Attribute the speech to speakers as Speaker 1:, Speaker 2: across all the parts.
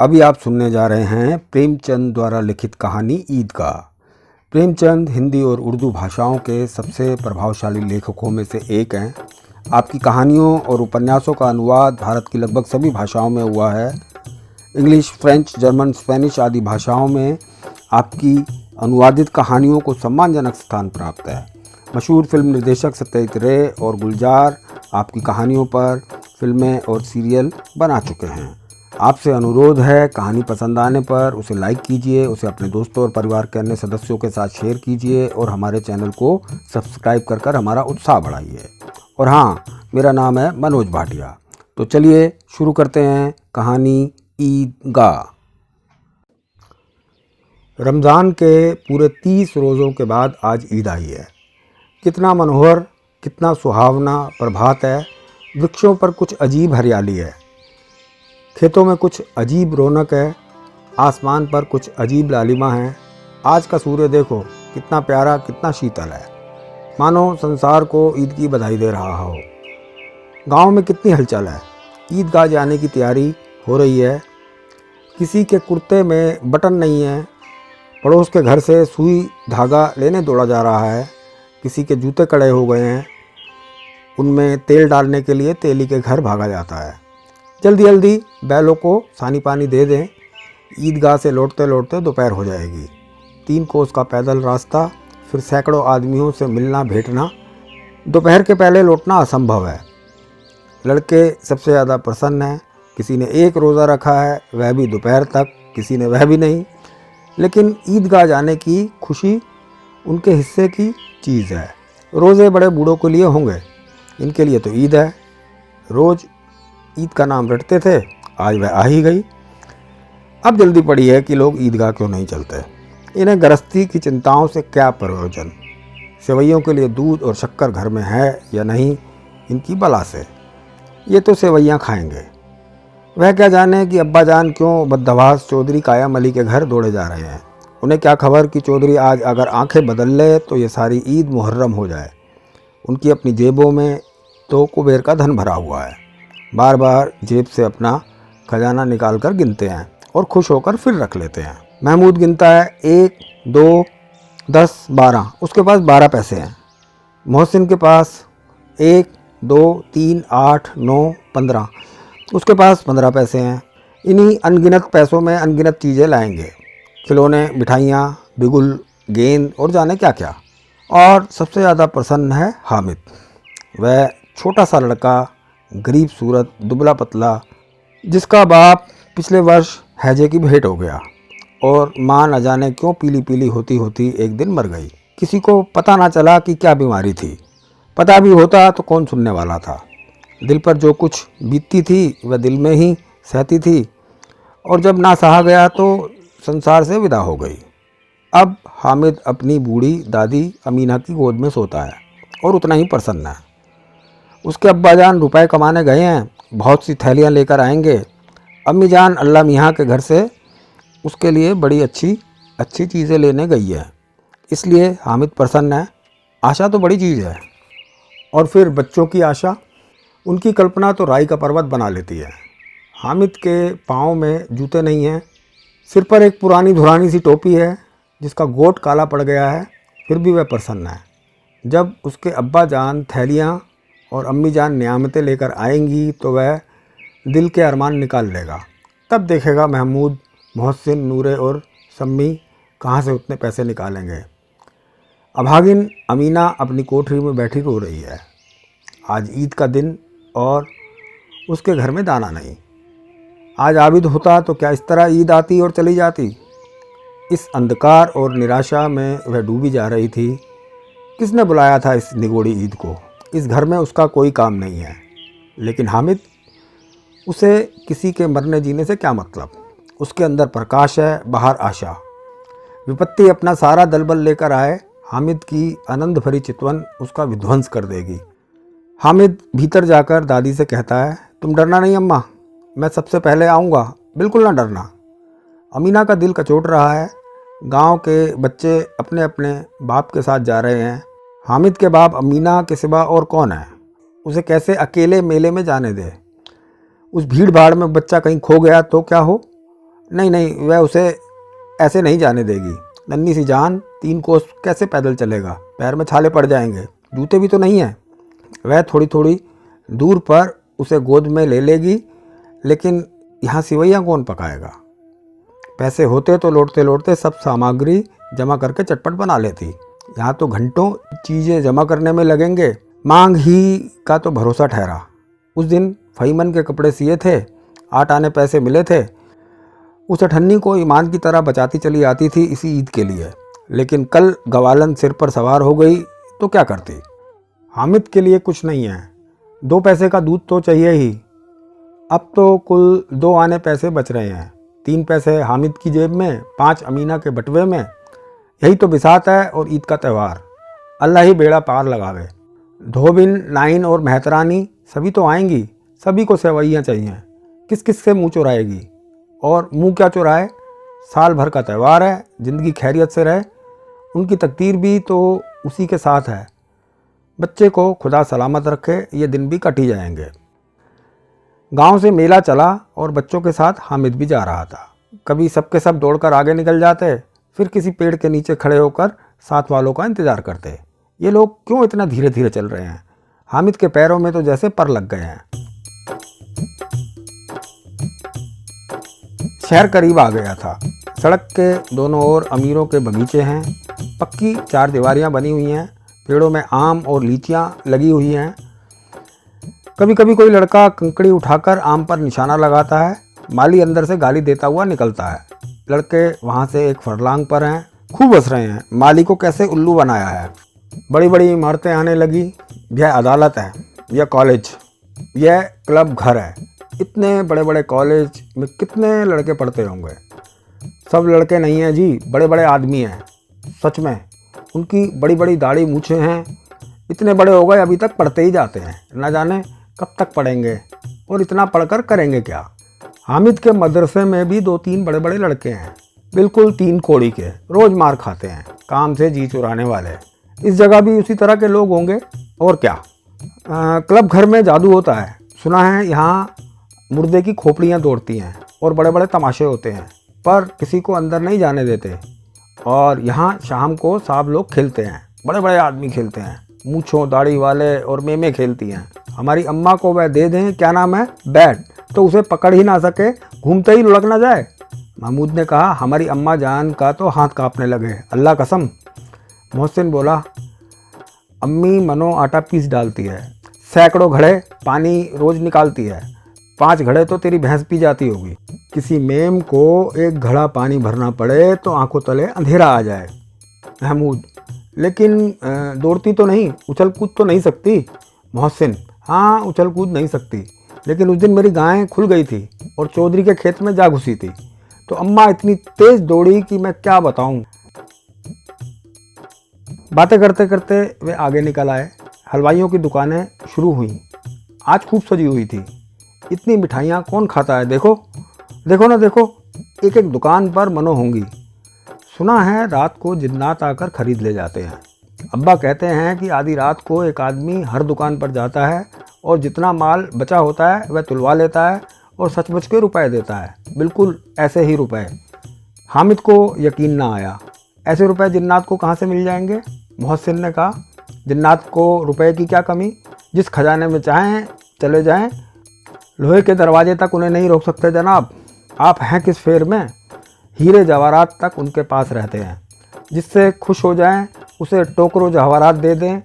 Speaker 1: अभी आप सुनने जा रहे हैं प्रेमचंद द्वारा लिखित कहानी ईदगाह। प्रेमचंद हिंदी और उर्दू भाषाओं के सबसे प्रभावशाली लेखकों में से एक हैं। आपकी कहानियों और उपन्यासों का अनुवाद भारत की लगभग सभी भाषाओं में हुआ है। इंग्लिश, फ्रेंच, जर्मन, स्पेनिश आदि भाषाओं में आपकी अनुवादित कहानियों को सम्मानजनक स्थान प्राप्त है। मशहूर फिल्म निर्देशक सत्यजीत रे और गुलजार आपकी कहानियों पर फिल्में और सीरियल बना चुके हैं। आपसे अनुरोध है, कहानी पसंद आने पर उसे लाइक कीजिए, उसे अपने दोस्तों और परिवार के अन्य सदस्यों के साथ शेयर कीजिए और हमारे चैनल को सब्सक्राइब कर हमारा उत्साह बढ़ाइए। और हाँ, मेरा नाम है मनोज भाटिया। तो चलिए शुरू करते हैं कहानी ईदगाह। रमज़ान के पूरे 30 रोज़ों के बाद आज ईद आई है। कितना मनोहर, कितना सुहावना प्रभात है। वृक्षों पर कुछ अजीब हरियाली है, खेतों में कुछ अजीब रौनक है, आसमान पर कुछ अजीब लालिमा है। आज का सूर्य देखो, कितना प्यारा, कितना शीतल है, मानो संसार को ईद की बधाई दे रहा हो। गांव में कितनी हलचल है, ईदगाह जाने की तैयारी हो रही है। किसी के कुर्ते में बटन नहीं है, पड़ोस के घर से सुई धागा लेने दौड़ा जा रहा है। किसी के जूते कड़े हो गए हैं, उनमें तेल डालने के लिए तेली के घर भागा जाता है। जल्दी जल्दी बैलों को सानी पानी दे दें, ईदगाह से लौटते लौटते दोपहर हो जाएगी। 3 कोस का पैदल रास्ता, फिर सैकड़ों आदमियों से मिलना भेंटना। दोपहर के पहले लौटना असंभव है। लड़के सबसे ज़्यादा प्रसन्न हैं। किसी ने 1 रोज़ा रखा है, वह भी दोपहर तक, किसी ने वह भी नहीं। लेकिन ईदगाह जाने की खुशी उनके हिस्से की चीज़ है। रोज़े बड़े बूढ़ों के लिए होंगे, इनके लिए तो ईद है। रोज़ ईद का नाम रटते थे, आज वह आ ही गई। अब जल्दी पड़ी है कि लोग ईदगाह क्यों नहीं चलते। इन्हें गृहस्थी की चिंताओं से क्या प्रयोजन। सेवैयों के लिए दूध और शक्कर घर में है या नहीं, इनकी बला से। ये तो सेवैयाँ खाएंगे। वह क्या जाने कि अब्बा जान क्यों बदहवास चौधरी कायम अली के घर दौड़े जा रहे हैं। उन्हें क्या खबर कि चौधरी आज अगर आंखें बदल ले तो ये सारी ईद मुहर्रम हो जाए। उनकी अपनी जेबों में तो कुबेर का धन भरा हुआ है। बार बार जेब से अपना खजाना निकाल कर गिनते हैं और खुश होकर फिर रख लेते हैं। महमूद गिनता है 1, 2, 10, 12। उसके पास 12 पैसे हैं। मोहसिन के पास 1, 2, 3, 8, 9, 15। उसके पास 15 पैसे हैं। इन्हीं अनगिनत पैसों में अनगिनत चीज़ें लाएंगे, खिलौने, मिठाइयाँ, बिगुल, गेंद और जाने क्या क्या। और सबसे ज़्यादा प्रसन्न है हामिद। वह छोटा सा लड़का, गरीब सूरत, दुबला पतला, जिसका बाप पिछले वर्ष हैजे की भेंट हो गया और माँ न जाने क्यों पीली पीली होती होती एक दिन मर गई। किसी को पता ना चला कि क्या बीमारी थी। पता भी होता तो कौन सुनने वाला था। दिल पर जो कुछ बीतती थी वह दिल में ही सहती थी, और जब ना सहा गया तो संसार से विदा हो गई। अब हामिद अपनी बूढ़ी दादी अमीना की गोद में सोता है और उतना ही प्रसन्न है। उसके अब्बा जान रुपए कमाने गए हैं, बहुत सी थैलियाँ लेकर आएंगे। अम्मी जान अल्लाह मियाँ के घर से उसके लिए बड़ी अच्छी चीज़ें लेने गई है, इसलिए हामिद प्रसन्न है। आशा तो बड़ी चीज़ है। और फिर बच्चों की आशा, उनकी कल्पना तो राई का पर्वत बना लेती है। हामिद के पाँव में जूते नहीं हैं, सिर पर एक पुरानी धुरानी सी टोपी है जिसका गोट काला पड़ गया है, फिर भी वह प्रसन्न है। जब उसके अब्बा जान थैलियाँ और अम्मी जान नियामतें लेकर आएंगी तो वह दिल के अरमान निकाल लेगा। तब देखेगा महमूद, मोहसिन, नूरे और सम्मी कहाँ से उतने पैसे निकालेंगे। अभागिन अमीना अपनी कोठरी में बैठी रो रही है। आज ईद का दिन और उसके घर में दाना नहीं। आज आबिद होता तो क्या इस तरह ईद आती और चली जाती। इस अंधकार और निराशा में वह डूबी जा रही थी। किसने बुलाया था इस निगोड़ी ईद को। इस घर में उसका कोई काम नहीं है। लेकिन हामिद, उसे किसी के मरने जीने से क्या मतलब। उसके अंदर प्रकाश है, बाहर आशा। विपत्ति अपना सारा दलबल लेकर आए, हामिद की आनंद भरी चितवन उसका विध्वंस कर देगी। हामिद भीतर जाकर दादी से कहता है, तुम डरना नहीं अम्मा, मैं सबसे पहले आऊँगा, बिल्कुल ना डरना। अमीना का दिल कचोट रहा है। गांव के बच्चे अपने अपने बाप के साथ जा रहे हैं। हामिद के बाप अमीना के सिवा और कौन है। उसे कैसे अकेले मेले में जाने दे। उस भीड़ भाड़ में बच्चा कहीं खो गया तो क्या हो। नहीं नहीं, वह उसे ऐसे नहीं जाने देगी। नन्ही सी जान 3 कोस कैसे पैदल चलेगा, पैर में छाले पड़ जाएंगे, जूते भी तो नहीं हैं। वह थोड़ी थोड़ी दूर पर उसे गोद में ले लेगी, लेकिन यहाँ सिवैयाँ कौन पकाएगा। पैसे होते तो लौटते लौटते सब सामग्री जमा करके चटपट बना लेती। यहाँ तो घंटों चीज़ें जमा करने में लगेंगे। मांग ही का तो भरोसा ठहरा। उस दिन फईमन के कपड़े सिए थे, 8 आने पैसे मिले थे। उस अठन्नी को ईमान की तरह बचाती चली आती थी इसी ईद के लिए, लेकिन कल गवालन सिर पर सवार हो गई तो क्या करती। हामिद के लिए कुछ नहीं है, 2 पैसे का दूध तो चाहिए ही। अब तो कुल 2 आने पैसे बच रहे हैं, 3 पैसे हामिद की जेब में, 5 अमीना के बटवे में। यही तो बिसात है और ईद का त्यौहार। अल्लाह ही बेड़ा पार लगावे। धोबिन, नाइन और मेहतरानी सभी तो आएंगी, सभी को सेवैयाँ चाहिए। किस किस से मुँह चुराएगी, और मुँह क्या चुराए। साल भर का त्यौहार है, ज़िंदगी खैरियत से रहे। उनकी तकदीर भी तो उसी के साथ है। बच्चे को खुदा सलामत रखे, ये दिन भी कट ही जाएंगे। गांव से मेला चला और बच्चों के साथ हामिद भी जा रहा था। कभी सबके सब दौड़कर आगे निकल जाते, फिर किसी पेड़ के नीचे खड़े होकर साथ वालों का इंतज़ार करते। ये लोग क्यों इतना धीरे धीरे चल रहे हैं। हामिद के पैरों में तो जैसे पर लग गए हैं। शहर करीब आ गया था। सड़क के दोनों ओर अमीरों के बगीचे हैं, पक्की 4 दीवारियां बनी हुई हैं, पेड़ों में आम और लीचियां लगी हुई हैं। कभी कभी कोई लड़का कंकड़ी उठाकर आम पर निशाना लगाता है, माली अंदर से गाली देता हुआ निकलता है। लड़के वहाँ से एक फरलांग पर हैं, खूब हंस रहे हैं, माली को कैसे उल्लू बनाया है। बड़ी बड़ी इमारतें आने लगी। यह अदालत है, यह कॉलेज, यह क्लब घर है। इतने बड़े बड़े कॉलेज में कितने लड़के पढ़ते होंगे। सब लड़के नहीं हैं जी, बड़े बड़े आदमी हैं। सच में उनकी बड़ी बड़ी दाढ़ी मूछें हैं। इतने बड़े हो गए, अभी तक पढ़ते ही जाते हैं। न जाने कब तक पढ़ेंगे और इतना पढ़कर करेंगे क्या। हामिद के मदरसे में भी 2-3 बड़े बड़े लड़के हैं, बिल्कुल 3 कोड़ी के, रोज़ मार खाते हैं, काम से जी चुराने वाले। इस जगह भी उसी तरह के लोग होंगे, और क्या। क्लब घर में जादू होता है, सुना है। यहाँ मुर्दे की खोपड़ियाँ दौड़ती हैं और बड़े बड़े तमाशे होते हैं, पर किसी को अंदर नहीं जाने देते। और यहाँ शाम को साहब लोग खेलते हैं, बड़े बड़े आदमी खेलते हैं, मूँछों दाढ़ी वाले, और मेमे खेलती हैं। हमारी अम्मा को वह दे दें, क्या नाम है, बैट, तो उसे पकड़ ही ना सके, घूमते ही लुढ़क ना जाए। महमूद ने कहा, हमारी अम्मा जान का तो हाथ कांपने लगे, अल्लाह कसम। मोहसिन बोला, अम्मी मनो आटा पीस डालती है, सैकड़ों घड़े पानी रोज़ निकालती है, 5 घड़े तो तेरी भैंस पी जाती होगी। किसी मेम को 1 घड़ा पानी भरना पड़े तो आंखों तले अंधेरा आ जाए। महमूद, लेकिन दौड़ती तो नहीं, उछल कूद तो नहीं सकती। मोहसिन, हाँ उछल कूद नहीं सकती, लेकिन उस दिन मेरी गाय खुल गई थी और चौधरी के खेत में जा घुसी थी, तो अम्मा इतनी तेज़ दौड़ी कि मैं क्या बताऊँ। बातें करते करते वे आगे निकल आए। हलवाइयों की दुकानें शुरू हुई। आज खूब सजी हुई थी। इतनी मिठाइयाँ कौन खाता है, देखो देखो ना देखो, एक एक दुकान पर मनो होंगी। सुना है रात को जिन्नात आकर खरीद ले जाते हैं। अब्बा कहते हैं कि आधी रात को एक आदमी हर दुकान पर जाता है और जितना माल बचा होता है वह तुलवा लेता है और सचमुच के रुपए देता है, बिल्कुल ऐसे ही रुपए। हामिद को यकीन ना आया, ऐसे रुपए जिन्नात को कहाँ से मिल जाएंगे। मोहसिन ने कहा, जिन्नात को रुपए की क्या कमी, जिस खजाने में चाहें चले जाएं, लोहे के दरवाजे तक उन्हें नहीं रोक सकते जनाब। आप हैं किस फेर में, हीरे जवाहरात तक उनके पास रहते हैं। जिससे खुश हो जाएं उसे टोकरों जवाहरात दे दें।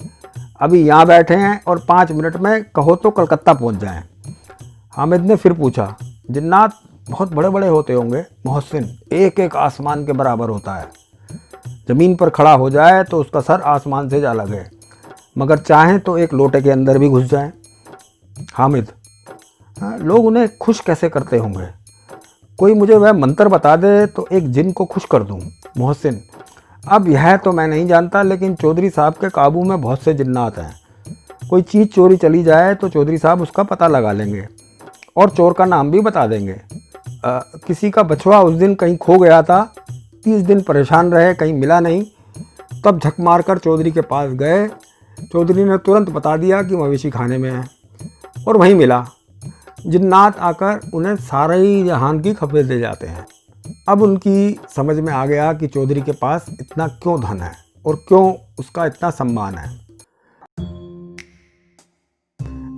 Speaker 1: अभी यहाँ बैठे हैं और 5 मिनट में कहो तो कलकत्ता पहुँच जाएं। हामिद ने फिर पूछा, जिन्नात बहुत बड़े बड़े होते होंगे। मोहसिन, एक एक आसमान के बराबर होता है। ज़मीन पर खड़ा हो जाए तो उसका सर आसमान से जा लगे, मगर चाहें तो एक लोटे के अंदर भी घुस जाएं। हामिद, लोग उन्हें खुश कैसे करते होंगे, कोई मुझे वह मंत्र बता दे तो एक जिन को खुश कर दूं। मोहसिन, अब यह तो मैं नहीं जानता, लेकिन चौधरी साहब के काबू में बहुत से जिन्नात हैं। कोई चीज़ चोरी चली जाए तो चौधरी साहब उसका पता लगा लेंगे और चोर का नाम भी बता देंगे। किसी का बछवा उस दिन कहीं खो गया था, 30 दिन परेशान रहे, कहीं मिला नहीं। तब झक मार कर चौधरी के पास गए। चौधरी ने तुरंत बता दिया कि मवेशी खाने में है, और वहीं मिला। जिन्नात आकर उन्हें सारे ही जहान की खबरें दे जाते हैं। अब उनकी समझ में आ गया कि चौधरी के पास इतना क्यों धन है और क्यों उसका इतना सम्मान है।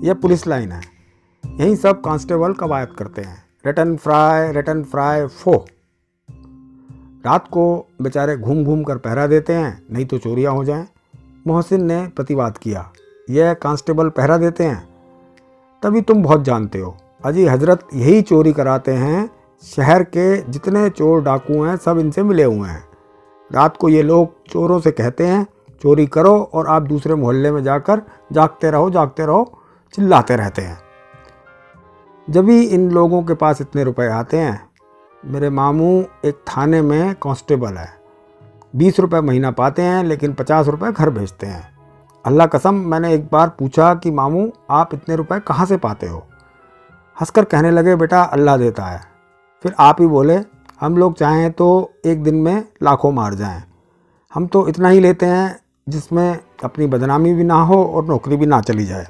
Speaker 1: यह पुलिस लाइन है, यहीं सब कांस्टेबल कवायद करते हैं, रिटर्न फ्राई फो। रात को बेचारे घूम घूम कर पहरा देते हैं, नहीं तो चोरियां हो जाएं। मोहसिन ने प्रतिवाद किया, यह कांस्टेबल पहरा देते हैं तभी तुम बहुत जानते हो। अजी हजरत यही चोरी कराते हैं, शहर के जितने चोर डाकू हैं सब इनसे मिले हुए हैं। रात को ये लोग चोरों से कहते हैं चोरी करो और आप दूसरे मोहल्ले में जाकर जागते रहो चिल्लाते रहते हैं। जब भी इन लोगों के पास इतने रुपए आते हैं, मेरे मामू एक थाने में कांस्टेबल है, 20 रुपये महीना पाते हैं लेकिन 50 रुपये घर भेजते हैं। अल्लाह कसम, मैंने एक बार पूछा कि मामू आप इतने रुपए कहाँ से पाते हो? हंसकर कहने लगे बेटा अल्लाह देता है। फिर आप ही बोले हम लोग चाहें तो एक दिन में लाखों मार जाएं, हम तो इतना ही लेते हैं जिसमें अपनी बदनामी भी ना हो और नौकरी भी ना चली जाए।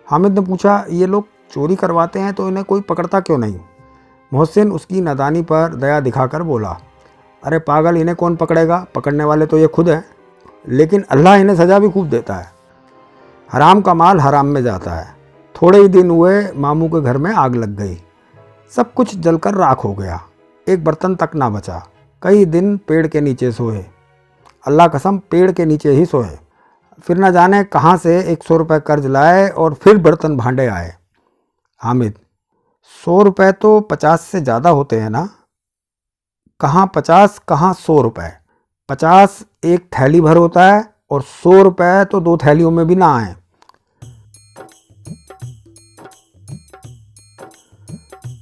Speaker 1: हामिद ने पूछा ये लोग चोरी करवाते हैं तो इन्हें कोई पकड़ता क्यों नहीं? मोहसिन उसकी नादानी पर दया दिखाकर बोला, अरे पागल, इन्हें कौन पकड़ेगा? पकड़ने वाले तो ये खुद हैं, लेकिन अल्लाह इन्हें सज़ा भी खूब देता है। हराम का माल हराम में जाता है। थोड़े ही दिन हुए मामू के घर में आग लग गई, सब कुछ जलकर राख हो गया, एक बर्तन तक ना बचा। कई दिन पेड़ के नीचे सोए, अल्लाह कसम पेड़ के नीचे ही सोए। फिर न जाने कहाँ से 100 रुपये कर्ज लाए और फिर बर्तन भांडे आए। हामिद, 100 रुपये तो 50 से ज़्यादा होते हैं ना? कहाँ 50 कहाँ 100 रुपये। 50 एक थैली भर होता है और 100 रुपये तो 2 थैलियों में भी ना आए।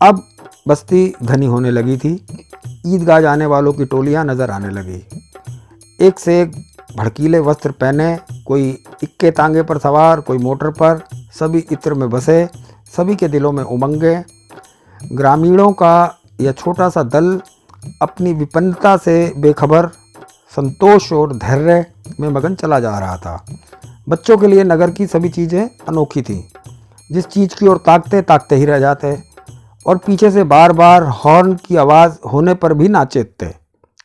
Speaker 1: अब बस्ती घनी होने लगी थी, ईदगाह जाने वालों की टोलियां नज़र आने लगी। एक से एक भड़कीले वस्त्र पहने, कोई इक्के तांगे पर सवार, कोई मोटर पर, सभी इत्र में बसे, सभी के दिलों में उमंगे। ग्रामीणों का यह छोटा सा दल अपनी विपन्नता से बेखबर संतोष और धैर्य में मगन चला जा रहा था। बच्चों के लिए नगर की सभी चीज़ें अनोखी थीं, जिस चीज़ की ओर ताकते ताकते ही रह जाते और पीछे से बार बार हॉर्न की आवाज़ होने पर भी ना चेतते।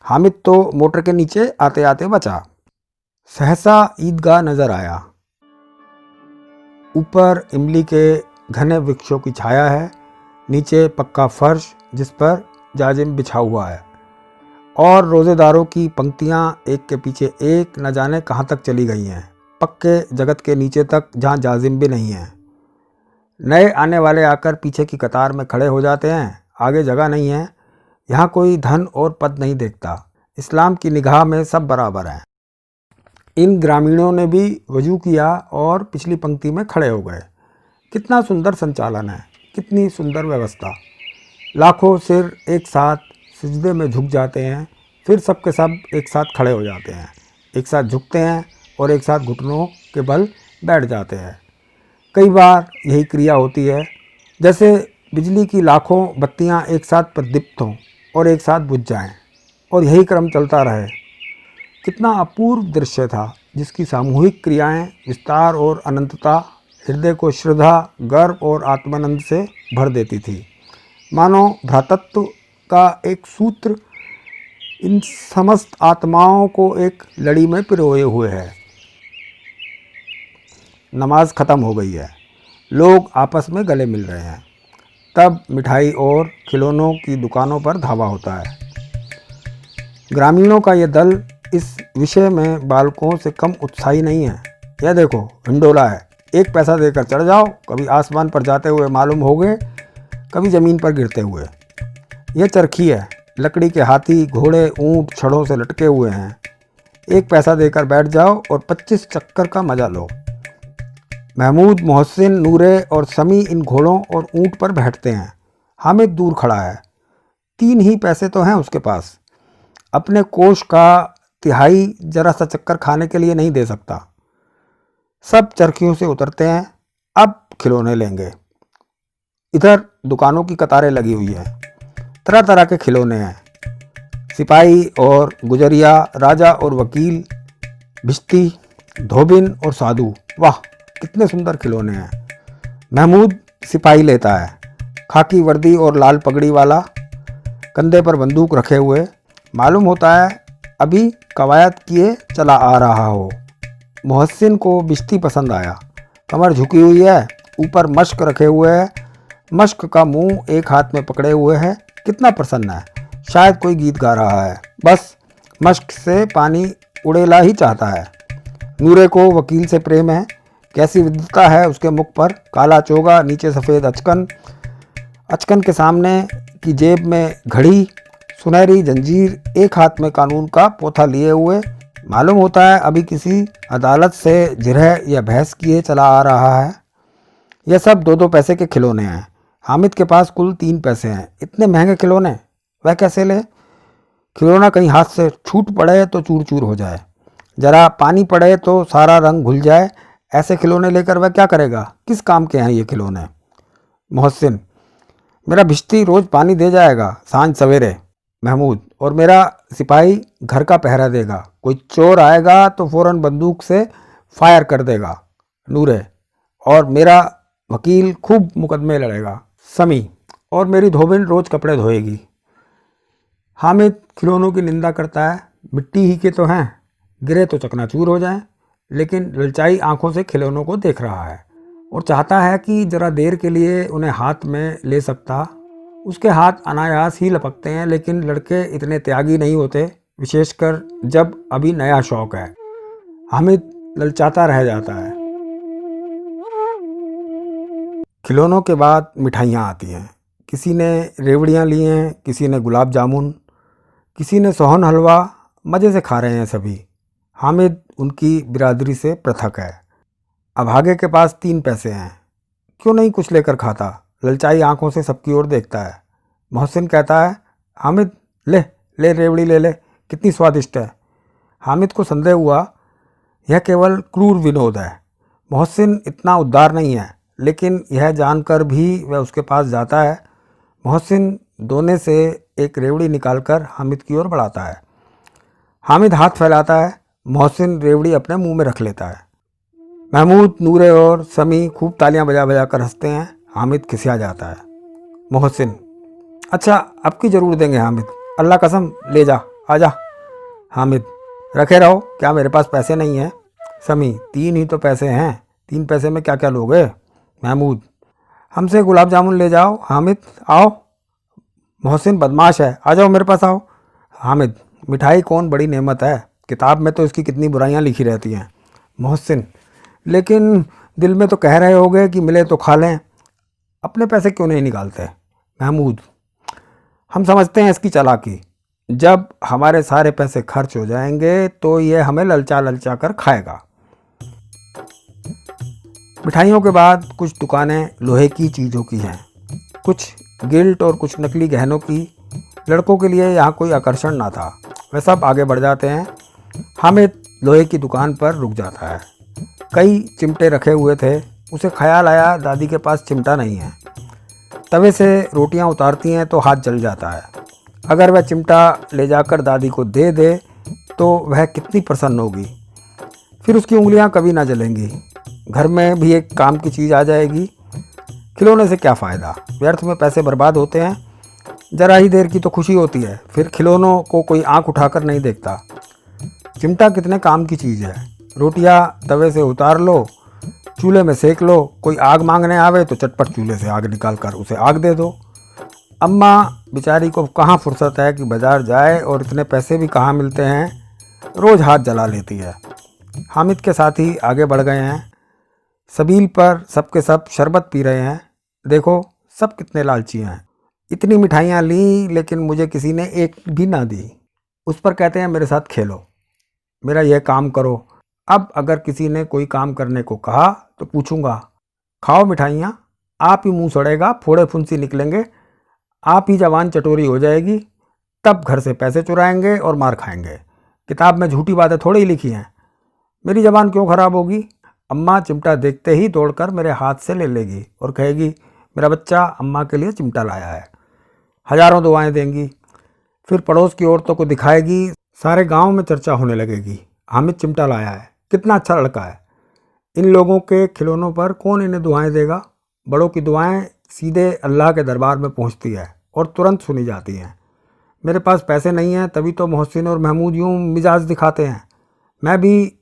Speaker 1: हामिद तो मोटर के नीचे आते आते बचा। सहसा ईदगाह नज़र आया। ऊपर इमली के घने वृक्षों की छाया है, नीचे पक्का फर्श जिस पर जाजिम बिछा हुआ है और रोज़ेदारों की पंक्तियां एक के पीछे एक न जाने कहाँ तक चली गई हैं, पक्के जगत के नीचे तक जहाँ जाजिम भी नहीं है। नए आने वाले आकर पीछे की कतार में खड़े हो जाते हैं, आगे जगह नहीं है। यहाँ कोई धन और पद नहीं देखता, इस्लाम की निगाह में सब बराबर हैं। इन ग्रामीणों ने भी वजू किया और पिछली पंक्ति में खड़े हो गए। कितना सुंदर संचालन है, कितनी सुंदर व्यवस्था। लाखों सिर एक साथ सिजदे में झुक जाते हैं, फिर सब के सब एक साथ खड़े हो जाते हैं, एक साथ झुकते हैं और एक साथ घुटनों के बल बैठ जाते हैं। कई बार यही क्रिया होती है, जैसे बिजली की लाखों बत्तियां एक साथ प्रदीप्त हों और एक साथ बुझ जाएं, और यही क्रम चलता रहे। कितना अपूर्व दृश्य था, जिसकी सामूहिक क्रियाएं, विस्तार और अनंतता हृदय को श्रद्धा, गर्व और आत्मानंद से भर देती थी। मानो भ्रातृत्व का एक सूत्र इन समस्त आत्माओं को एक लड़ी में पिरोए हुए है। नमाज ख़त्म हो गई है, लोग आपस में गले मिल रहे हैं। तब मिठाई और खिलौनों की दुकानों पर धावा होता है। ग्रामीणों का यह दल इस विषय में बालकों से कम उत्साही नहीं है। यह देखो हिंडोला है, 1 पैसा देकर चढ़ जाओ, कभी आसमान पर जाते हुए मालूम होगे, कभी ज़मीन पर गिरते हुए। यह चरखी है, लकड़ी के हाथी, घोड़े, ऊंट छड़ों से लटके हुए हैं। 1 पैसा देकर बैठ जाओ और 25 चक्कर का मजा लो। महमूद, मोहसिन, नूरे और समी इन घोड़ों और ऊंट पर बैठते हैं। हामिद दूर खड़ा है, 3 ही पैसे तो हैं उसके पास, अपने कोष का तिहाई जरा सा चक्कर खाने के लिए नहीं दे सकता। सब चरखियों से उतरते हैं, अब खिलौने लेंगे। इधर दुकानों की कतारें लगी हुई हैं, तरह तरह के खिलौने हैं। सिपाही और गुजरिया, राजा और वकील, भिश्ती, धोबिन और साधु, वाह कितने सुंदर खिलौने हैं। महमूद सिपाही लेता है, खाकी वर्दी और लाल पगड़ी वाला। कंधे पर बंदूक रखे हुए। मालूम होता है अभी कवायद किए चला आ रहा हो। मोहसिन को बिश्ती पसंद आया। कमर झुकी हुई है, ऊपर मश्क रखे हुए है, मश्क का मुंह एक हाथ में पकड़े हुए है। कितना प्रसन्न है, शायद कोई गीत गा रहा है। बस मश्क से पानी उड़ेला ही चाहता है। नूरे को वकील से प्रेम है। कैसी विद्वता है उसके मुख पर। काला चोगा, नीचे सफ़ेद अचकन, अचकन के सामने की जेब में घड़ी, सुनहरी जंजीर, एक हाथ में कानून का पोथा लिए हुए। मालूम होता है अभी किसी अदालत से जिरह या बहस किए चला आ रहा है। यह सब 2-2 पैसे के खिलौने हैं। हामिद के पास कुल 3 पैसे हैं। इतने महंगे खिलौने वह कैसे ले? खिलौना कहीं हाथ से छूट पड़े तो चूर चूर हो जाए, जरा पानी पड़े तो सारा रंग घुल जाए। ऐसे खिलौने लेकर वह क्या करेगा? किस काम के हैं ये खिलौने? मोहसिन, मेरा भिश्ती रोज पानी दे जाएगा सांझ सवेरे। महमूद, और मेरा सिपाही घर का पहरा देगा। कोई चोर आएगा तो फौरन बंदूक से फायर कर देगा। नूरे, और मेरा वकील खूब मुकदमे लड़ेगा। समी, और मेरी धोबिन रोज कपड़े धोएगी। हामिद खिलौनों की निंदा करता है। मिट्टी ही के तो हैं, गिरे तो चकनाचूर हो जाएं। लेकिन ललचाई आंखों से खिलौनों को देख रहा है और चाहता है कि जरा देर के लिए उन्हें हाथ में ले सकता। उसके हाथ अनायास ही लपकते हैं, लेकिन लड़के इतने त्यागी नहीं होते, विशेषकर जब अभी नया शौक है। हामिद ललचाता रह जाता है। खिलौनों के बाद मिठाइयाँ आती हैं। किसी ने रेवड़ियाँ ली हैं, किसी ने गुलाब जामुन, किसी ने सोहन हलवा। मज़े से खा रहे हैं सभी। हामिद उनकी बिरादरी से पृथक है। अभागे के पास 3 पैसे हैं, क्यों नहीं कुछ लेकर खाता? ललचाई आंखों से सबकी ओर देखता है। मोहसिन कहता है, हामिद ले ले रेवड़ी ले ले, कितनी स्वादिष्ट है। हामिद को संदेह हुआ यह केवल क्रूर विनोद है। मोहसिन इतना उदार नहीं है, लेकिन यह जानकर भी वह उसके पास जाता है। मोहसिन दोने से एक रेवड़ी निकालकर हामिद की ओर बढ़ाता है। हामिद हाथ फैलाता है। मोहसिन रेवड़ी अपने मुंह में रख लेता है। महमूद, नूरे और समी खूब तालियां बजा बजा कर हंसते हैं। हामिद खिसिया जाता है। मोहसिन, अच्छा अब की ज़रूर देंगे हामिद, अल्लाह कसम ले जा, आजा। हामिद, रखे रहो, क्या मेरे पास पैसे नहीं हैं? समी, 3 ही तो पैसे हैं, 3 पैसे में क्या क्या लोगे? महमूद, हमसे गुलाब जामुन ले जाओ। हामिद, आओ। मोहसिन, बदमाश है, आ जाओ मेरे पास आओ। हामिद, मिठाई कौन बड़ी नेमत है, किताब में तो इसकी कितनी बुराइयां लिखी रहती हैं। मोहसिन, लेकिन दिल में तो कह रहे होगे कि मिले तो खा लें, अपने पैसे क्यों नहीं निकालते? महमूद, हम समझते हैं इसकी चालाकी, जब हमारे सारे पैसे खर्च हो जाएंगे तो ये हमें ललचा ललचा कर खाएगा। मिठाइयों के बाद कुछ दुकानें लोहे की चीज़ों की हैं, कुछ गिल्ट और कुछ नकली गहनों की। लड़कों के लिए यहाँ कोई आकर्षण ना था, वे सब आगे बढ़ जाते हैं। हामिद लोहे की दुकान पर रुक जाता है। कई चिमटे रखे हुए थे। उसे ख्याल आया दादी के पास चिमटा नहीं है। तवे से रोटियां उतारती हैं तो हाथ जल जाता है। अगर वह चिमटा ले जाकर दादी को दे दे तो वह कितनी प्रसन्न होगी। फिर उसकी उंगलियां कभी ना जलेंगी। घर में भी एक काम की चीज़ आ जाएगी। खिलौने से क्या फ़ायदा, व्यर्थ में पैसे बर्बाद होते हैं। ज़रा ही देर की तो खुशी होती है, फिर खिलौनों को कोई आंख उठाकर नहीं देखता। चिमटा कितने काम की चीज़ है। रोटियां तवे से उतार लो, चूल्हे में सेक लो, कोई आग मांगने आवे तो चटपट चूल्हे से आग निकाल कर उसे आग दे दो। अम्मा बेचारी को कहाँ फुर्सत है कि बाज़ार जाए, और इतने पैसे भी कहाँ मिलते हैं, रोज़ हाथ जला लेती है। हामिद के साथी आगे बढ़ गए हैं। सबील पर सबके सब शरबत पी रहे हैं। देखो सब कितने लालची हैं। इतनी मिठाइयाँ ली लेकिन मुझे किसी ने एक भी ना दी। उस पर कहते हैं मेरे साथ खेलो, मेरा यह काम करो। अब अगर किसी ने कोई काम करने को कहा तो पूछूंगा, खाओ मिठाइयाँ, आप ही मुंह सड़ेगा, फोड़े फुंसी निकलेंगे, आप ही जवान चटोरी हो जाएगी, तब घर से पैसे चुराएंगे और मार खाएंगे। किताब में झूठी बातें थोड़ी ही लिखी हैं, मेरी जबान क्यों खराब होगी। अम्मा चिमटा देखते ही दौड़कर मेरे हाथ से ले लेगी और कहेगी मेरा बच्चा अम्मा के लिए चिमटा लाया है। हजारों दुआएं देंगी। फिर पड़ोस की औरतों को दिखाएगी, सारे गांव में चर्चा होने लगेगी, हामिद चिमटा लाया है, कितना अच्छा लड़का है। इन लोगों के खिलौनों पर कौन इन्हें दुआएं देगा। बड़ों की दुआएं सीधे अल्लाह के दरबार में पहुंचती है और तुरंत सुनी जाती हैं। मेरे पास पैसे नहीं हैं, तभी तो मोहसिन और महमूद यूँ मिजाज दिखाते हैं। मैं भी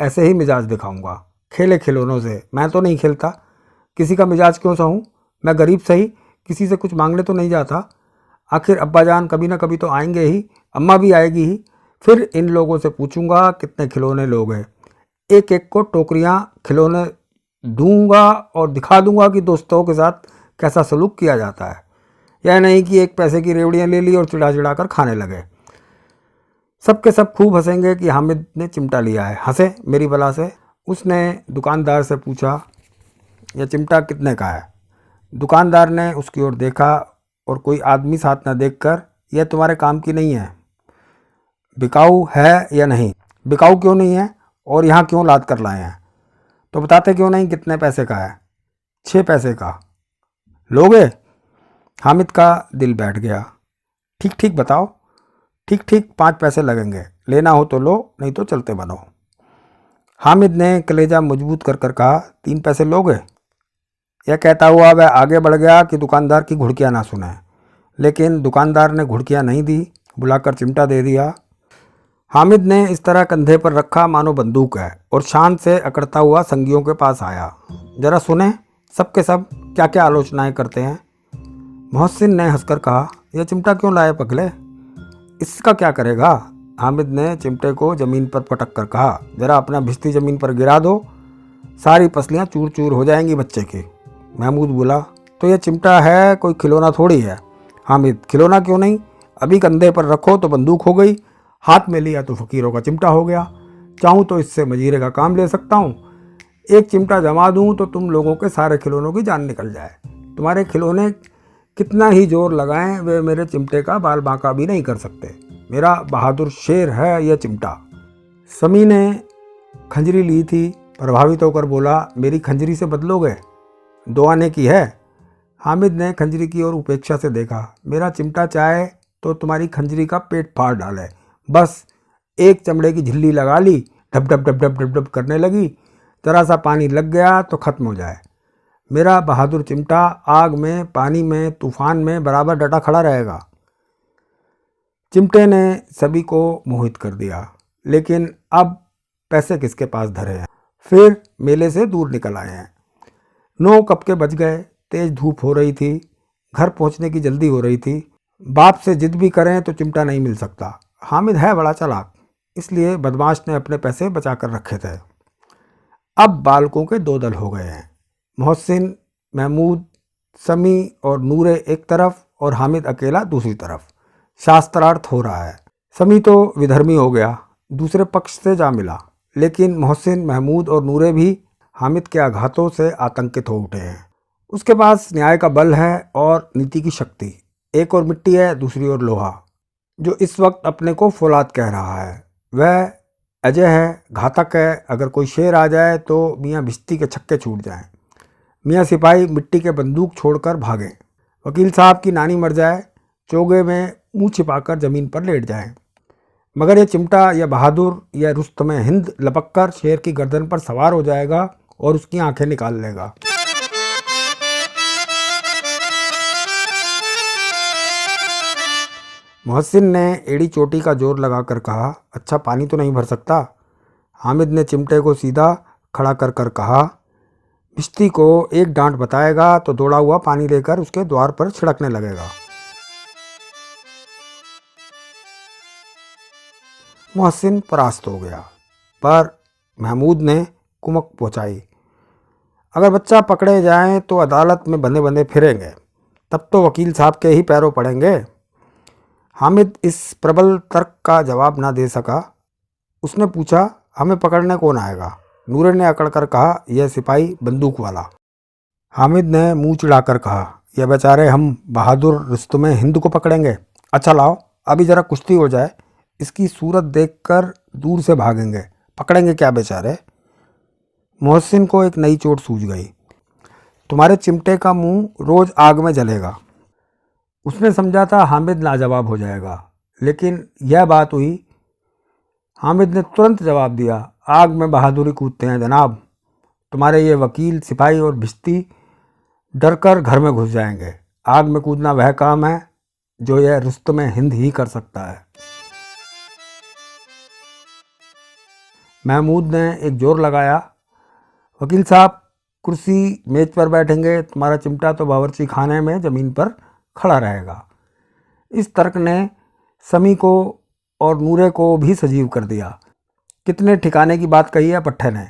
Speaker 1: ऐसे ही मिजाज दिखाऊंगा, खेले खिलौनों से। मैं तो नहीं खेलता, किसी का मिजाज क्यों सहूँ। मैं गरीब सही, किसी से कुछ मांगने तो नहीं जाता। आखिर अब्बा जान कभी ना कभी तो आएंगे ही, अम्मा भी आएगी ही। फिर इन लोगों से पूछूंगा कितने खिलौने लोग हैं। एक एक को टोकरियाँ खिलौने दूंगा और दिखा दूंगा कि दोस्तों के साथ कैसा सलूक किया जाता है। यह नहीं कि एक पैसे की रेवड़ियाँ ले ली और चिढ़ा चिढ़ा कर खाने लगे। सब के सब खूब हंसेंगे कि हामिद ने चिमटा लिया है। हंसे मेरी बला से। उसने दुकानदार से पूछा, यह चिमटा कितने का है? दुकानदार ने उसकी ओर देखा और कोई आदमी साथ न देखकर, यह तुम्हारे काम की नहीं है, बिकाऊ है या नहीं? बिकाऊ क्यों नहीं है और यहाँ क्यों लाद कर लाए हैं? तो बताते क्यों नहीं कितने पैसे का है? 6 पैसे का। लोगे? हामिद का दिल बैठ गया। ठीक ठीक बताओ। ठीक ठीक 5 पैसे लगेंगे, लेना हो तो लो, नहीं तो चलते बनो। हामिद ने कलेजा मजबूत कर कर कहा, 3 पैसे लोगे? यह कहता हुआ वह आगे बढ़ गया कि दुकानदार की घुड़कियाँ ना सुने। लेकिन दुकानदार ने घुड़कियाँ नहीं दी, बुलाकर चिमटा दे दिया। हामिद ने इस तरह कंधे पर रखा मानो बंदूक है और शान से अकड़ता हुआ संगियों के पास आया। जरा सुने सब के सब क्या क्या आलोचनाएं करते हैं। मोहसिन ने हंसकर कहा, यह चिमटा क्यों लाए पगले? इसका क्या करेगा? हामिद ने चिमटे को ज़मीन पर पटक कर कहा, जरा अपना भिश्ती ज़मीन पर गिरा दो, सारी पसलियाँ चूर चूर हो जाएंगी बच्चे की। महमूद बोला, तो यह चिमटा है, कोई खिलौना थोड़ी है। हामिद, खिलौना क्यों नहीं? अभी कंधे पर रखो तो बंदूक हो गई, हाथ में लिया तो फ़कीरों का चिमटा हो गया। चाहूँ तो इससे मजीरे का काम ले सकता हूँ। एक चिमटा जमा दूँ तो तुम लोगों के सारे खिलौनों की जान निकल जाए। तुम्हारे खिलौने कितना ही जोर लगाएं, वे मेरे चिमटे का बाल बांका भी नहीं कर सकते। मेरा बहादुर शेर है यह चिमटा। समी ने खंजरी ली थी, प्रभावित होकर बोला, मेरी खंजरी से बदलोगे? 2 आने की है। हामिद ने खंजरी की ओर उपेक्षा से देखा। मेरा चिमटा चाहे तो तुम्हारी खंजरी का पेट फाड़ डाले, बस एक चमड़े की झिल्ली लगा ली, ढप ढप ढप ढप ढप ढप करने लगी, जरा सा पानी लग गया तो ख़त्म हो जाए। मेरा बहादुर चिमटा आग में, पानी में, तूफान में बराबर डटा खड़ा रहेगा। चिमटे ने सभी को मोहित कर दिया। लेकिन अब पैसे किसके पास धरे हैं? फिर मेले से दूर निकल आए हैं। 9 कब के बज गए। तेज धूप हो रही थी, घर पहुंचने की जल्दी हो रही थी। बाप से जिद भी करें तो चिमटा नहीं मिल सकता। हामिद है बड़ा चालाक, इसलिए बदमाश ने अपने पैसे बचा कर रखे थे। अब बालकों के 2 दल हो गए हैं, मोहसिन, महमूद, समी और नूरे एक तरफ और हामिद अकेला दूसरी तरफ। शास्त्रार्थ हो रहा है। समी तो विधर्मी हो गया, दूसरे पक्ष से जा मिला। लेकिन मोहसिन, महमूद और नूरे भी हामिद के आघातों से आतंकित हो उठे हैं। उसके पास न्याय का बल है और नीति की शक्ति। एक और मिट्टी है, दूसरी ओर लोहा, जो इस वक्त अपने को फौलाद कह रहा है। वह अजय है, घातक है। अगर कोई शेर आ जाए तो मियाँ भिश्ती के छक्के छूट जाएं। मियाँ सिपाही मिट्टी के बंदूक छोड़कर भागें। वकील साहब की नानी मर जाए, चोगे में मुंह छिपाकर ज़मीन पर लेट जाएं। मगर यह चिमटा, यह बहादुर, यह रुस्तमे हिंद लपक कर शेर की गर्दन पर सवार हो जाएगा और उसकी आंखें निकाल लेगा। मोहसिन ने एड़ी चोटी का जोर लगाकर कहा, अच्छा पानी तो नहीं भर सकता? हामिद ने चिमटे को सीधा खड़ा कर कर कहा, भिश्ती को एक डांट बताएगा तो दौड़ा हुआ पानी लेकर उसके द्वार पर छिड़कने लगेगा। मोहसिन परास्त हो गया, पर महमूद ने कुमक पहुंचाई, अगर बच्चा पकड़े जाएं तो अदालत में बंधे बंधे फिरेंगे, तब तो वकील साहब के ही पैरों पड़ेंगे। हामिद इस प्रबल तर्क का जवाब ना दे सका। उसने पूछा, हमें पकड़ने कौन आएगा? नूरे ने अकड़ कर कहा, यह सिपाही बंदूक वाला। हामिद ने मुंह चिढ़ाकर कहा, यह बेचारे हम बहादुर रुस्तमे हिंद को पकड़ेंगे? अच्छा लाओ, अभी ज़रा कुश्ती हो जाए, इसकी सूरत देखकर दूर से भागेंगे, पकड़ेंगे क्या बेचारे। मोहसिन को एक नई चोट सूझ गई। तुम्हारे चिमटे का मुंह रोज़ आग में जलेगा। उसने समझा था हामिद लाजवाब हो जाएगा, लेकिन यह बात हुई। हामिद ने तुरंत जवाब दिया, आग में बहादुरी कूदते हैं जनाब। तुम्हारे ये वकील, सिपाही और भिश्ती डर कर घर में घुस जाएंगे। आग में कूदना वह काम है जो यह रुस्तम हिंद ही कर सकता है। महमूद ने एक जोर लगाया, वकील साहब कुर्सी मेज पर बैठेंगे, तुम्हारा चिमटा तो बावर्ची खाने में ज़मीन पर खड़ा रहेगा। इस तर्क ने समी को और नूरे को भी सजीव कर दिया। कितने ठिकाने की बात कही है पट्टे ने।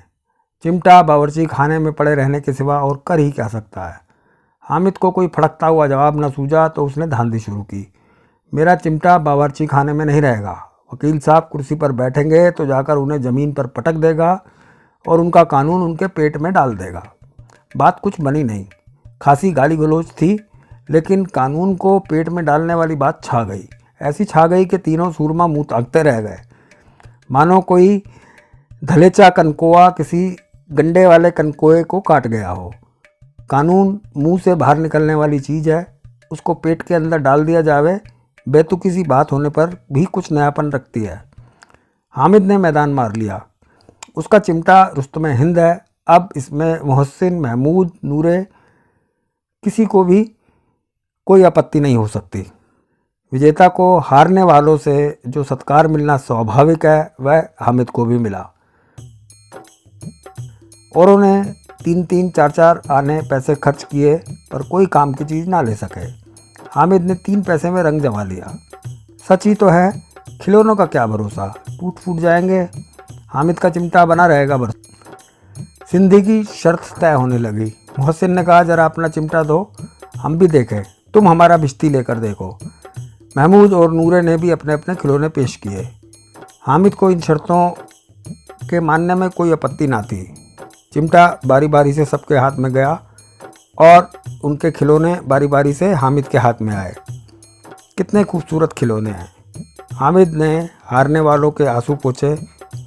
Speaker 1: चिमटा बावर्ची खाने में पड़े रहने के सिवा और कर ही क्या सकता है। हामिद को कोई फड़कता हुआ जवाब न सूझा तो उसने धांधली शुरू की, मेरा चिमटा बावर्ची खाने में नहीं रहेगा। वकील साहब कुर्सी पर बैठेंगे तो जाकर उन्हें ज़मीन पर पटक देगा और उनका कानून उनके पेट में डाल देगा। बात कुछ बनी नहीं, खासी गाली गलौज थी, लेकिन कानून को पेट में डालने वाली बात छा गई। ऐसी छा गई कि तीनों सूरमा मुँह ताकते रह गए, मानो कोई धलेचा कनकोआ किसी गंडे वाले कनकोए को काट गया हो। कानून मुंह से बाहर निकलने वाली चीज़ है, उसको पेट के अंदर डाल दिया जावे बेतुकी सी बात होने पर भी कुछ नयापन रखती है। हामिद ने मैदान मार लिया, उसका चिमटा रुस्तम हिंद है। अब इसमें मोहसिन, महमूद, नूरे किसी को भी कोई आपत्ति नहीं हो सकती। विजेता को हारने वालों से जो सत्कार मिलना स्वाभाविक है वह हामिद को भी मिला। औरों ने 3-3, 4-4 आने पैसे खर्च किए पर कोई काम की चीज़ ना ले सके। हामिद ने 3 पैसे में रंग जमा लिया। सच ही तो है, खिलौनों का क्या भरोसा, टूट फूट जाएंगे। हामिद का चिमटा बना रहेगा बस। सिंधी की शर्त तय होने लगी। मोहसिन ने कहा, जरा अपना चिमटा दो, हम भी देखें, तुम हमारा बिश्ती लेकर देखो। महमूद और नूरे ने भी अपने अपने खिलौने पेश किए। हामिद को इन शर्तों के मानने में कोई आपत्ति ना थी। चिमटा बारी बारी से सबके हाथ में गया और उनके खिलौने बारी बारी से हामिद के हाथ में आए। कितने खूबसूरत खिलौने हैं। हामिद ने हारने वालों के आंसू पोंछे,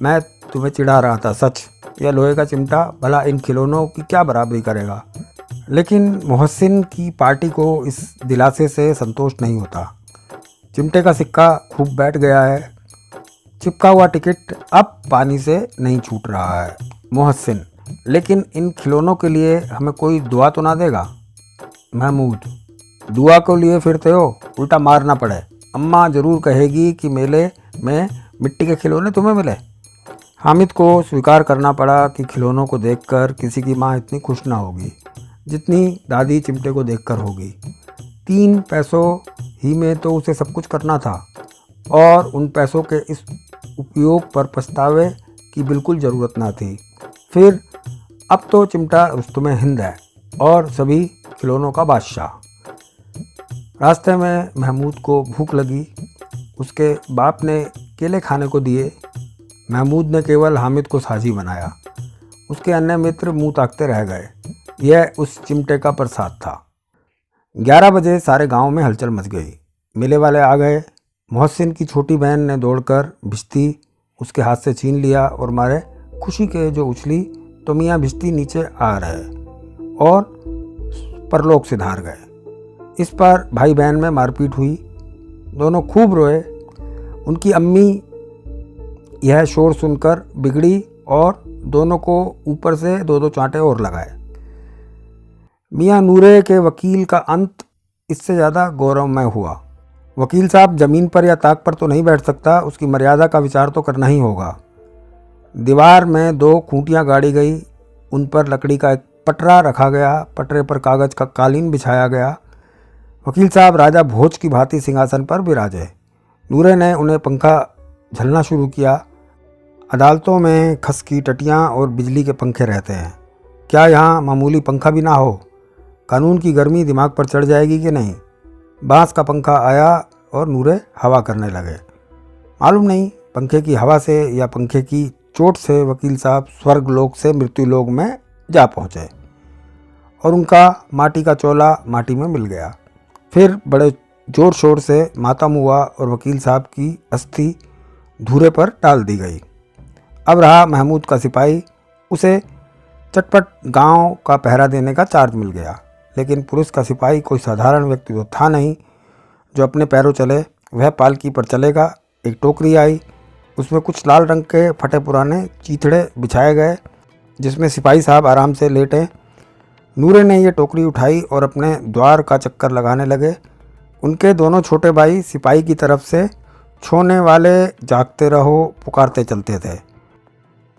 Speaker 1: मैं तुम्हें चिढ़ा रहा था, सच यह लोहे का चिमटा भला इन खिलौनों की क्या बराबरी करेगा। लेकिन मोहसिन की पार्टी को इस दिलासे से संतोष नहीं होता। चिमटे का सिक्का खूब बैठ गया है, चिपका हुआ टिकट अब पानी से नहीं छूट रहा है। मोहसिन, लेकिन इन खिलौनों के लिए हमें कोई दुआ तो ना देगा। महमूद, दुआ को लिए फिरते हो, उल्टा मार ना पड़े। अम्मा ज़रूर कहेगी कि मेले में मिट्टी के खिलौने तुम्हें मिले। हामिद को स्वीकार करना पड़ा कि खिलौनों को देखकर किसी की माँ इतनी खुश ना होगी जितनी दादी चिमटे को देखकर होगी। 3 पैसों ही में तो उसे सब कुछ करना था और उन पैसों के इस उपयोग पर पछतावे की बिल्कुल ज़रूरत ना थी। फिर अब तो चिमटा रुस्तम हिंद है और सभी खिलौनों का बादशाह। रास्ते में महमूद को भूख लगी, उसके बाप ने केले खाने को दिए। महमूद ने केवल हामिद को साझी बनाया, उसके अन्य मित्र मुंह ताकते रह गए। यह उस चिमटे का प्रसाद था। 11 बजे सारे गांव में हलचल मच गई। मेले वाले आ गए। मोहसिन की छोटी बहन ने दौड़कर भिश्ती उसके हाथ से छीन लिया और मारे खुशी के जो उछली तो मियाँ भिश्ती नीचे आ रहे और परलोक से धार गए। इस पर भाई बहन में मारपीट हुई, दोनों खूब रोए। उनकी अम्मी यह शोर सुनकर बिगड़ी और दोनों को ऊपर से 2-2 चांटे और लगाए। मियाँ नूरे के वकील का अंत इससे ज़्यादा गौरवमय हुआ। वकील साहब ज़मीन पर या ताक पर तो नहीं बैठ सकता, उसकी मर्यादा का विचार तो करना ही होगा। दीवार में 2 खूंटियाँ गाड़ी गई, उन पर लकड़ी का एक पटरा रखा गया, पटरे पर कागज़ का कालीन बिछाया गया। वकील साहब राजा भोज की भांति सिंहासन पर विराजे। नूरे ने उन्हें पंखा झलना शुरू किया। अदालतों में खस की टटियाँ और बिजली के पंखे रहते हैं, क्या यहाँ मामूली पंखा भी ना हो? कानून की गर्मी दिमाग पर चढ़ जाएगी कि नहीं? बांस का पंखा आया और नूरे हवा करने लगे। मालूम नहीं पंखे की हवा से या पंखे की चोट से वकील साहब स्वर्ग लोक से मृत्यु लोक में जा पहुँचे और उनका माटी का चोला माटी में मिल गया। फिर बड़े ज़ोर शोर से मातम हुआ और वकील साहब की अस्थि धूरे पर डाल दी गई। अब रहा महमूद का सिपाही, उसे चटपट गांव का पहरा देने का चार्ज मिल गया। लेकिन पुलिस का सिपाही कोई साधारण व्यक्ति तो था नहीं जो अपने पैरों चले, वह पालकी पर चलेगा। एक टोकरी आई, उसमें कुछ लाल रंग के फटे पुराने चीथड़े बिछाए गए जिसमें सिपाही साहब आराम से लेटे। नूरे ने ये टोकरी उठाई और अपने द्वार का चक्कर लगाने लगे। उनके दोनों छोटे भाई सिपाही की तरफ से छोने वाले जागते रहो पुकारते चलते थे,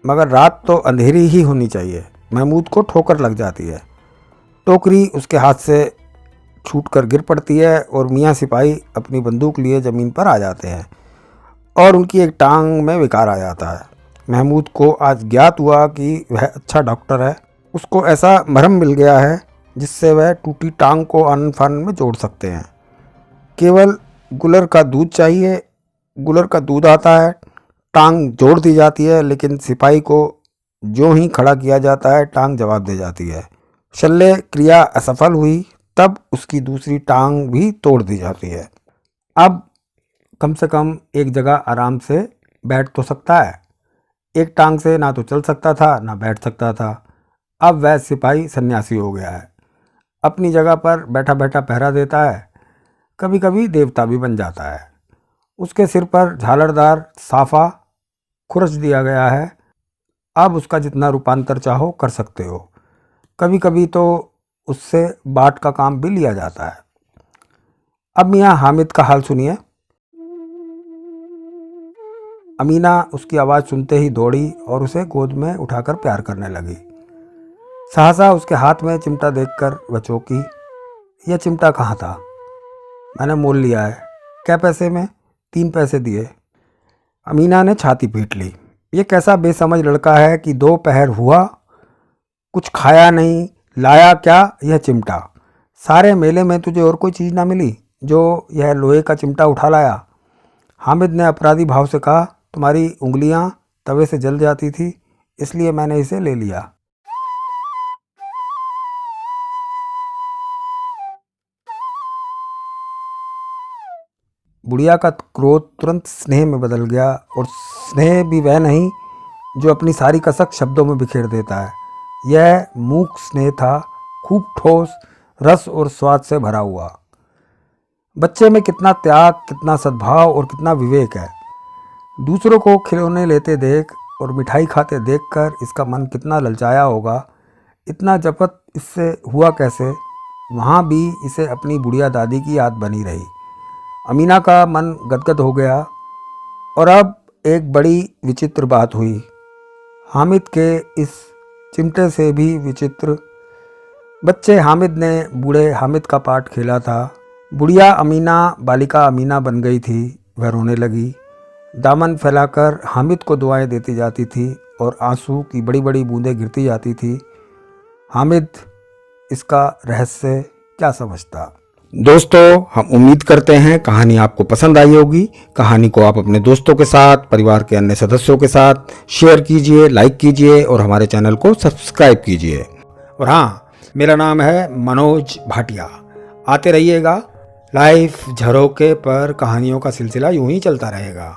Speaker 1: मगर रात तो अंधेरी ही होनी चाहिए। महमूद को ठोकर लग जाती है, टोकरी उसके हाथ से छूटकर गिर पड़ती है और मियाँ सिपाही अपनी बंदूक लिए ज़मीन पर आ जाते हैं और उनकी एक टांग में विकार आ जाता है। महमूद को आज ज्ञात हुआ कि वह अच्छा डॉक्टर है। उसको ऐसा मरहम मिल गया है जिससे वह टूटी टांग को आनन फानन में जोड़ सकते हैं। केवल गुलर का दूध चाहिए, गुलर का दूध आता है, टांग जोड़ दी जाती है, लेकिन सिपाही को जो ही खड़ा किया जाता है टांग जवाब दे जाती है। शल्य क्रिया असफल हुई तब उसकी दूसरी टांग भी तोड़ दी जाती है। अब कम से कम एक जगह आराम से बैठ तो सकता है। एक टांग से ना तो चल सकता था ना बैठ सकता था। अब वह सिपाही सन्यासी हो गया है, अपनी जगह पर बैठा बैठा पहरा देता है, कभी कभी देवता भी बन जाता है। उसके सिर पर झालरदार साफा खुरच दिया गया है। अब उसका जितना रूपांतर चाहो कर सकते हो। कभी कभी तो उससे बाट का काम भी लिया जाता है। अब मियाँ हामिद का हाल सुनिए। अमीना उसकी आवाज़ सुनते ही दौड़ी और उसे गोद में उठाकर प्यार करने लगी। सहसा उसके हाथ में चिमटा देखकर वह चौंकी। यह चिमटा कहाँ था? मैंने मोल लिया है। क्या पैसे में? 3 पैसे दिए। अमीना ने छाती पीट ली। ये कैसा बेसमझ लड़का है कि 2 पहर हुआ कुछ खाया नहीं, लाया क्या यह चिमटा? सारे मेले में तुझे और कोई चीज़ ना मिली जो यह लोहे का चिमटा उठा लाया? हामिद ने अपराधी भाव से कहा, तुम्हारी उंगलियां तवे से जल जाती थी इसलिए मैंने इसे ले लिया। बुढ़िया का क्रोध तुरंत स्नेह में बदल गया, और स्नेह भी वह नहीं जो अपनी सारी कसक शब्दों में बिखेर देता है। यह मूक स्नेह था, खूब ठोस, रस और स्वाद से भरा हुआ। बच्चे में कितना त्याग, कितना सद्भाव और कितना विवेक है। दूसरों को खिलौने लेते देख और मिठाई खाते देखकर इसका मन कितना ललचाया होगा। इतना जपत इससे हुआ कैसे? वहाँ भी इसे अपनी बुढ़िया दादी की याद बनी रही। अमीना का मन गदगद हो गया। और अब एक बड़ी विचित्र बात हुई। हामिद के इस चिमटे से भी विचित्र। बच्चे हामिद ने बूढ़े हामिद का पार्ट खेला था। बुढ़िया अमीना बालिका अमीना बन गई थी। वह रोने लगी, दामन फैलाकर हामिद को दुआएं देती जाती थी और आंसू की बड़ी बड़ी बूंदें गिरती जाती थी। हामिद इसका रहस्य क्या समझता? दोस्तों, हम उम्मीद करते हैं कहानी आपको पसंद आई होगी। कहानी को आप अपने दोस्तों के साथ, परिवार के अन्य सदस्यों के साथ शेयर कीजिए, लाइक कीजिए और हमारे चैनल को सब्सक्राइब कीजिए। और हाँ, मेरा नाम है मनोज भाटिया। आते रहिएगा। लाइफ झरोके पर कहानियों का सिलसिला यूं ही चलता रहेगा।